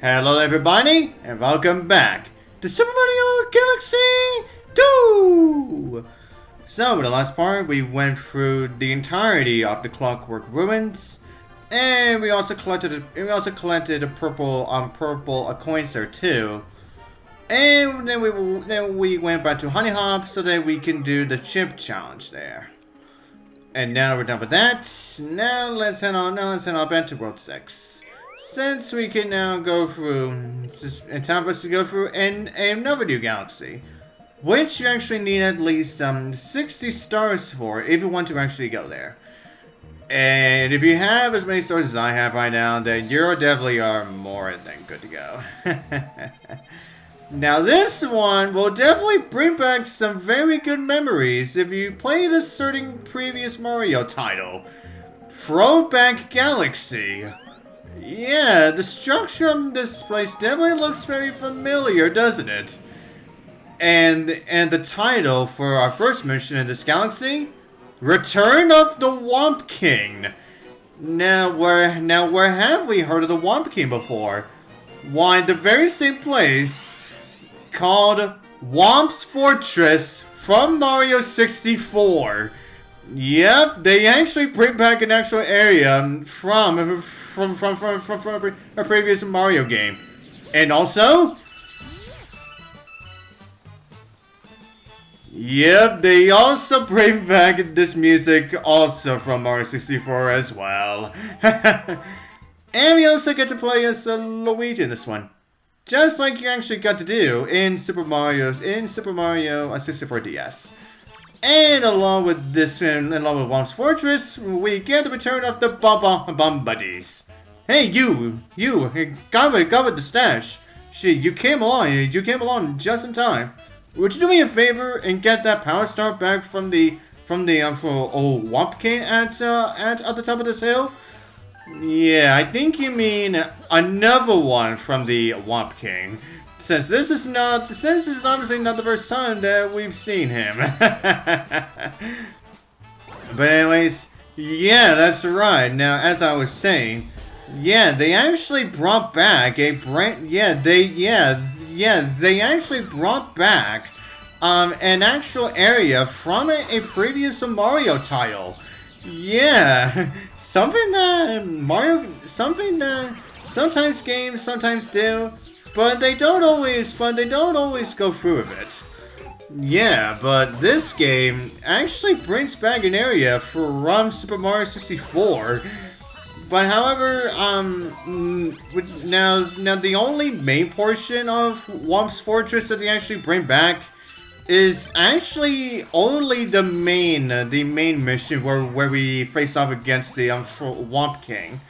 Hello everybody, and welcome back to Super Mario Galaxy 2! So, in the last part, we went through the entirety of the Clockwork Ruins, and we also collected a purple coins there too. And then we went back to Honey Hop so that we can do the chip challenge there. And now we're done with that. Now let's head on back to World 6. Since we can now go through, it's time for us to go through another new galaxy, which you actually need at least 60 stars for if you want to actually go there. And if you have as many stars as I have right now, then you definitely are more than good to go. Now this one will definitely bring back some very good memories if you played a certain previous Mario title, Throwback Galaxy. Yeah, the structure of this place definitely looks very familiar, doesn't it? And the title for our first mission in this galaxy, Return of the Whomp King. Now where have we heard of the Whomp King before? Why, the very same place called Whomp's Fortress from Mario 64. Yep, they actually bring back an actual area from a previous Mario game. And also, yep, they also bring back this music also from Mario 64 as well. And we also get to play as Luigi in this one. Just like you actually got to do in Super Mario 64 DS. And along with this, along with Whomp's Fortress, we get the return of the Bob-omb Buddies. Hey, you got with the stash. Shit, you came along just in time. Would you do me a favor and get that power star back from the old Whomp King at the top of this hill? Yeah, I think you mean another one from the Whomp King. Since this is obviously not the first time that we've seen him. But anyways, yeah, that's right. Now, as I was saying, yeah, they actually brought back a brand. They actually brought back an actual area from a previous Mario title. Yeah, something that sometimes games sometimes do. But they don't always go through with it. Yeah, but this game actually brings back an area from Super Mario 64. But however, now the only main portion of Whomp's Fortress that they actually bring back is actually only the main mission where we face off against the Whomp King.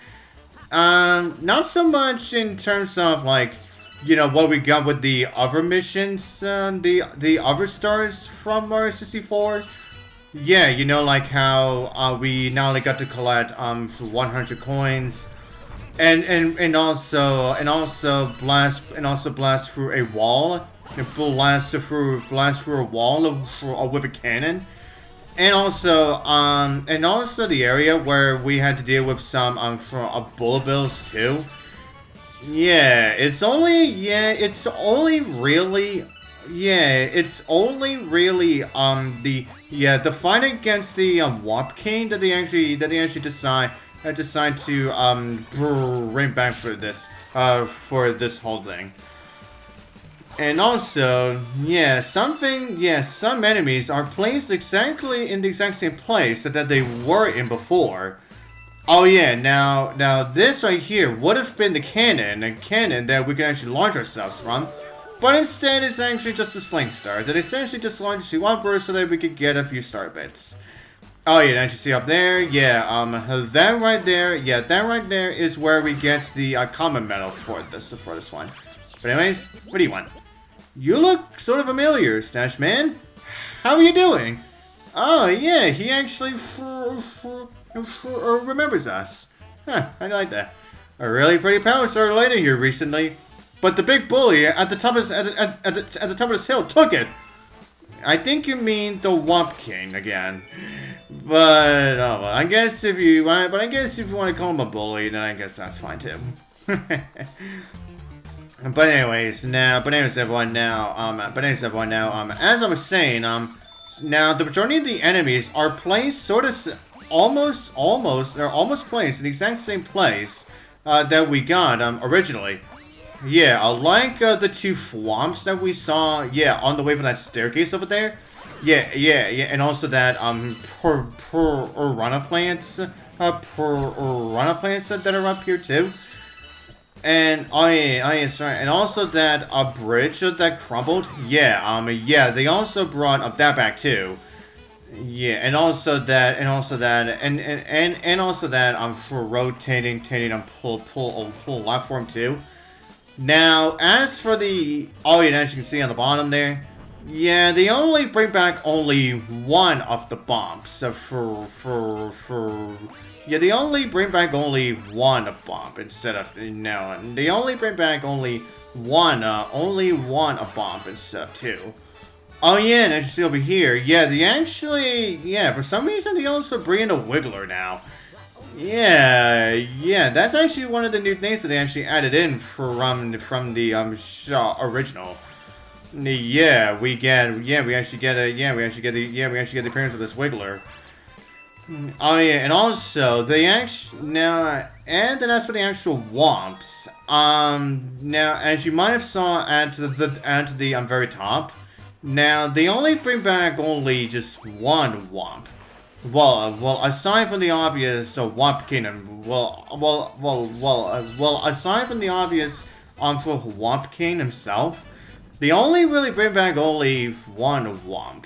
Not so much in terms of like, you know, what we got with the other missions, the other stars from Mario 64. Yeah, you know, like how we not only got to collect 100 coins, and also blast through a wall, blast through a wall with a cannon, and also the area where we had to deal with some bullet bills too. Yeah, it's only really the fight against the Whomp King that they actually decide to bring back for this whole thing. And also, some enemies are placed exactly in the exact same place that they were in before. Oh yeah, now this right here would have been the cannon that we can actually launch ourselves from, but instead it's actually just a sling star that essentially just launches to one burst so that we could get a few star bits. Oh yeah, as you see up there, that right there is where we get the common medal for this one. But anyways, what do you want? You look sort of familiar, Stash Man. How are you doing? Oh yeah, he actually remembers us. Huh, I like that. A really pretty power star later here recently, but the big bully at the top of this hill took it. I think you mean the Whomp King again. But oh well, I guess if you want to call him a bully, then I guess that's fine too. as I was saying, now the majority of the enemies are placed sort of, they're almost placed in the exact same place, that we got, originally. Yeah, like, the two Whomps that we saw, yeah, on the way from that staircase over there. Yeah, and also that, piranha plants that are up here, too. And, sorry, and also that, bridge that crumbled, yeah, they also brought, that back, too. Yeah, and also that, for rotating, pull platform, too. Now, as for the, as you can see on the bottom there, yeah, they only bring back only one of the bombs. So yeah, they only bring back only one bomb instead of, no, they only bring back only one bomb instead of two. Oh yeah, and as you see over here, yeah, they actually, yeah, for some reason they also bring in a Wiggler now. Yeah, that's actually one of the new things that they actually added in from the original. Yeah, we actually get the appearance of this Wiggler. Oh yeah, and also they actually now, and then as for the actual Whomps, now as you might have saw at the very top, now they only bring back only just one Whomp. Well, aside from the obvious Whomp King, aside from the obvious for Whomp King himself, they only really bring back only one Whomp.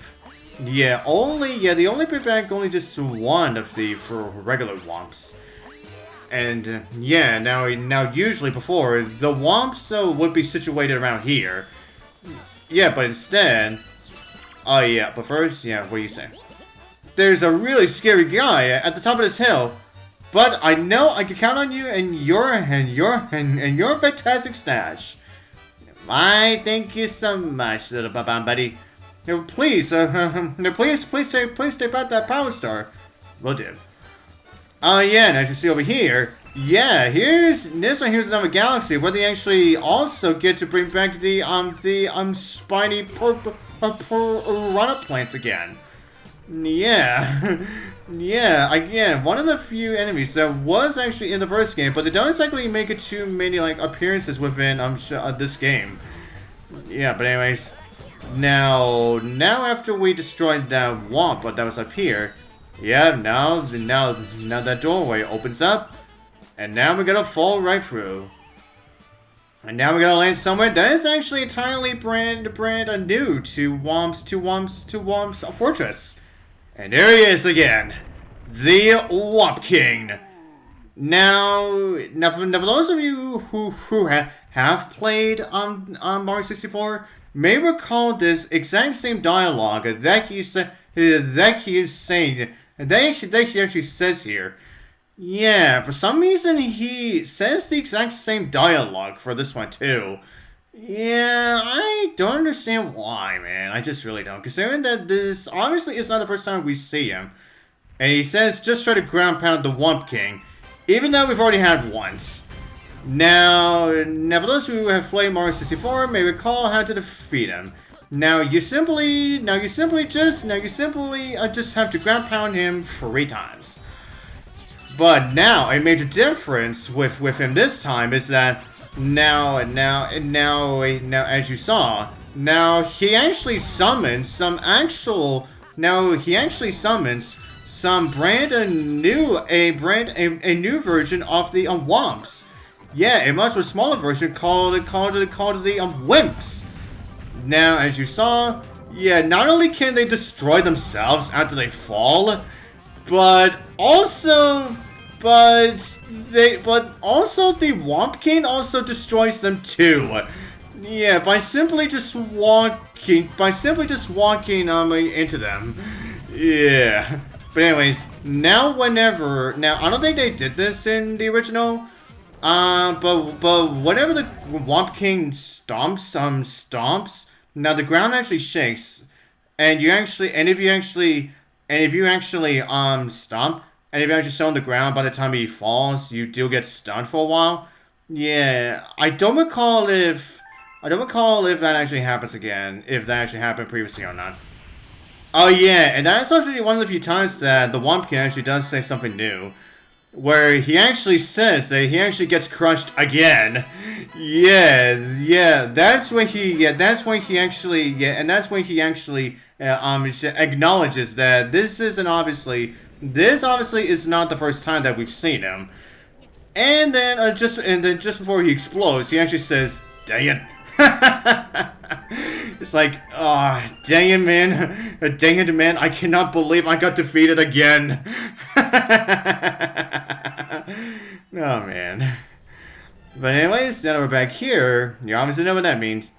They only bring back only just one of the regular Whomps. And yeah, now usually before the Whomps would be situated around here. Yeah, but instead, but first, what do you say? There's a really scary guy at the top of this hill, but I know I can count on you and your fantastic stash. I thank you so much, little Bob-omb Buddy. Please, please take back that power star. Will do. And as you see over here, here's another galaxy where they actually also get to bring back the spiny piranha plants again. Again, one of the few enemies that was actually in the first game, but they don't exactly make it too many appearances within this game. But anyways, now after we destroyed that Whomp that was up here, now that doorway opens up, and now we're gonna fall right through. And now we're gonna land somewhere that is actually entirely brand new to Whomp's fortress. And there he is again, the Whomp King. Now for those of you who have played on Mario 64, may recall this exact same dialogue that he actually says here. Yeah, for some reason he says the exact same dialogue for this one too. Yeah, I don't understand why, man. I just really don't. Considering that this obviously is not the first time we see him. And he says, just try to ground pound the Whomp King. Even though we've already had once. Now for those who have played Mario 64 may recall how to defeat him. Now you simply just have to ground pound him 3 times. But now a major difference with him this time is that now as you saw, now he actually summons some brand new version of the Whomps. Yeah, a much smaller version called the Wimps. Now, as you saw, not only can they destroy themselves after they fall, but also the Whomp King also destroys them too. Yeah, by simply just walking into them. Yeah. But anyways, now I don't think they did this in the original. But whenever the Whomp King stomps, now the ground actually shakes, and if you actually stomp, and if you actually stay on the ground by the time he falls, you do get stunned for a while. Yeah, I don't recall if I don't recall if that actually happens again, if that actually happened previously or not. Oh yeah, and that's actually one of the few times that the Whomp King actually does say something new. Where he actually says that he actually gets crushed again. Yeah, that's when he actually acknowledges that this obviously is not the first time that we've seen him. And then just before he explodes, he actually says, "Dang it." It's like, oh, dang it, man. Dang it, man. I cannot believe I got defeated again. Oh, man. But anyways, now that we're back here, you obviously know what that means.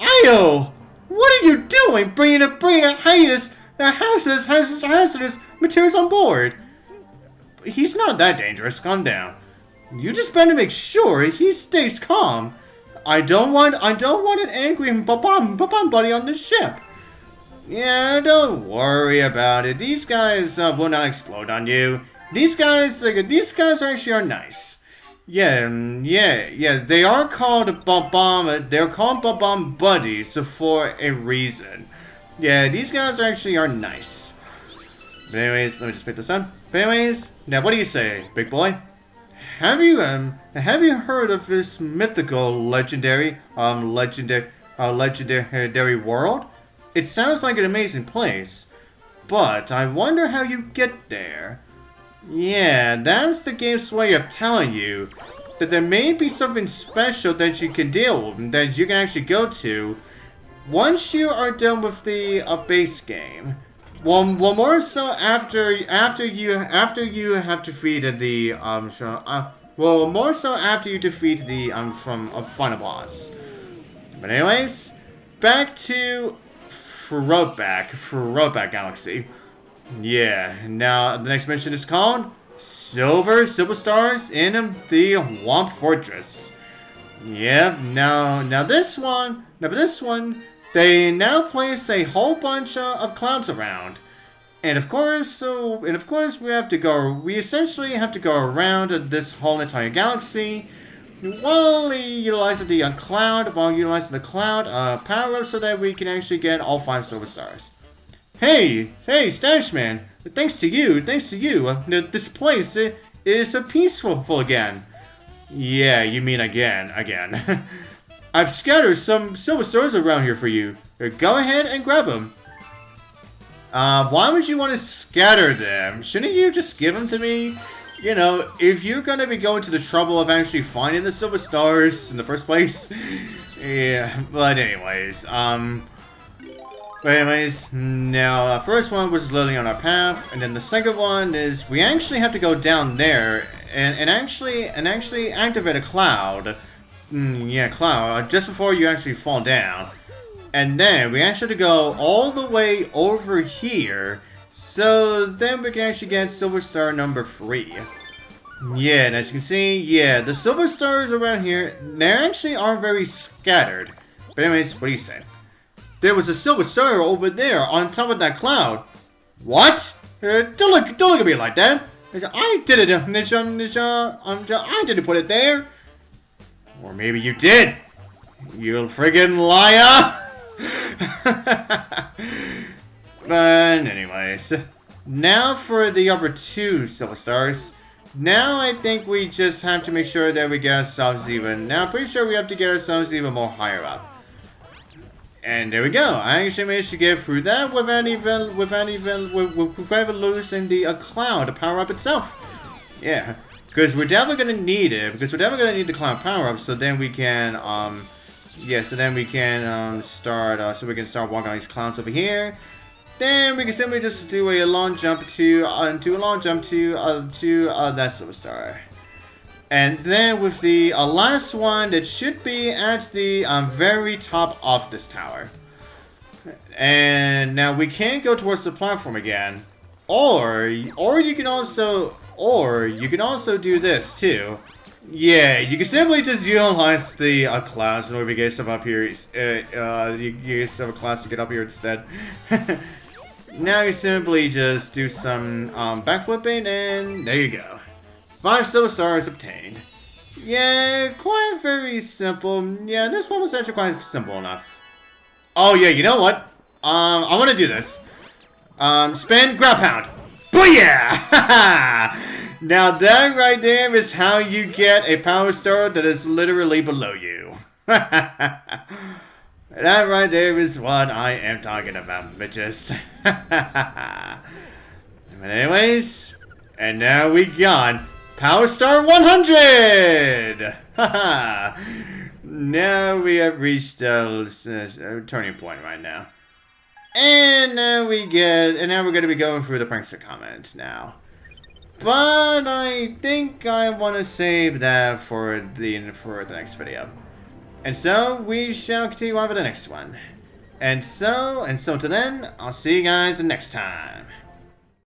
Io! What are you doing? Bringing hazardous materials on board. He's not that dangerous. Calm down. You just better make sure he stays calm. I don't want an angry Bob-omb Buddy on this ship. Yeah, don't worry about it. These guys will not explode on you. These guys actually are nice. Yeah. They are called Bob-omb. They're called Bob-omb Buddies for a reason. Yeah, these guys actually are nice. But anyways, let me just pick this up. But anyways, now what do you say, big boy? Have you heard of this mythical, legendary world? It sounds like an amazing place, but I wonder how you get there. Yeah, that's the game's way of telling you that there may be something special that you can deal with, that you can actually go to once you are done with the base game. Well, more so after you have defeated the more so after you defeat the final boss. But anyways, back to Throwback Galaxy. Yeah, now the next mission is called Silver Stars in the Whomp Fortress. Yeah, now this one, they now place a whole bunch of clouds around. And of course, we essentially have to go around this whole entire galaxy while utilizing the cloud power up so that we can actually get all 5 silver stars. Hey, Stash Man! Thanks to you, this place is peaceful again. Yeah, you mean again. I've scattered some silver stars around here for you. Go ahead and grab them. Why would you want to scatter them? Shouldn't you just give them to me? You know, if you're gonna be going to the trouble of actually finding the silver stars in the first place. Yeah, but anyways, now, first one was literally on our path, and then the second one is we actually have to go down there and actually activate a cloud. Cloud, just before you actually fall down. And then we actually have to go all the way over here, so then we can actually get silver star number 3. Yeah, and as you can see, yeah, the silver stars around here, they actually are very scattered. But anyways, what do you say? There was a silver star over there on top of that cloud. What? Don't look at me like that. I did it. I didn't put it there. Or maybe you did. You friggin' liar. But anyways, now for the other 2 silver stars. Now I think we just have to make sure that we get ourselves even. Now I'm pretty sure we have to get ourselves even more higher up. And there we go. I actually managed to get through that without even losing the cloud power up itself. Yeah, because we're definitely gonna need it. Because we're definitely gonna need the cloud power up. So then we can start walking on these clouds over here. Then we can simply just do a long jump to that silver star. And then with the last one, that should be at the very top of this tower. And now we can go towards the platform again, or you can also do this too. Yeah, you can simply just utilize the clouds in order to get stuff up here. You get some clouds to get up here instead. Now you simply just do some backflipping, and there you go. 5 silver stars obtained. Yeah, quite very simple. Yeah, this one was actually quite simple enough. Oh yeah, you know what? I want to do this. Spin, grab pound. Booyah! Now that right there is how you get a power star that is literally below you. That right there is what I am talking about, bitches. But anyways, and now we got Power Star 100! Now we have reached a turning point right now. And now we're going to be going through the prankster comments now. But I think I want to save that for the next video. And so we shall continue on with the next one. And so until then, I'll see you guys next time.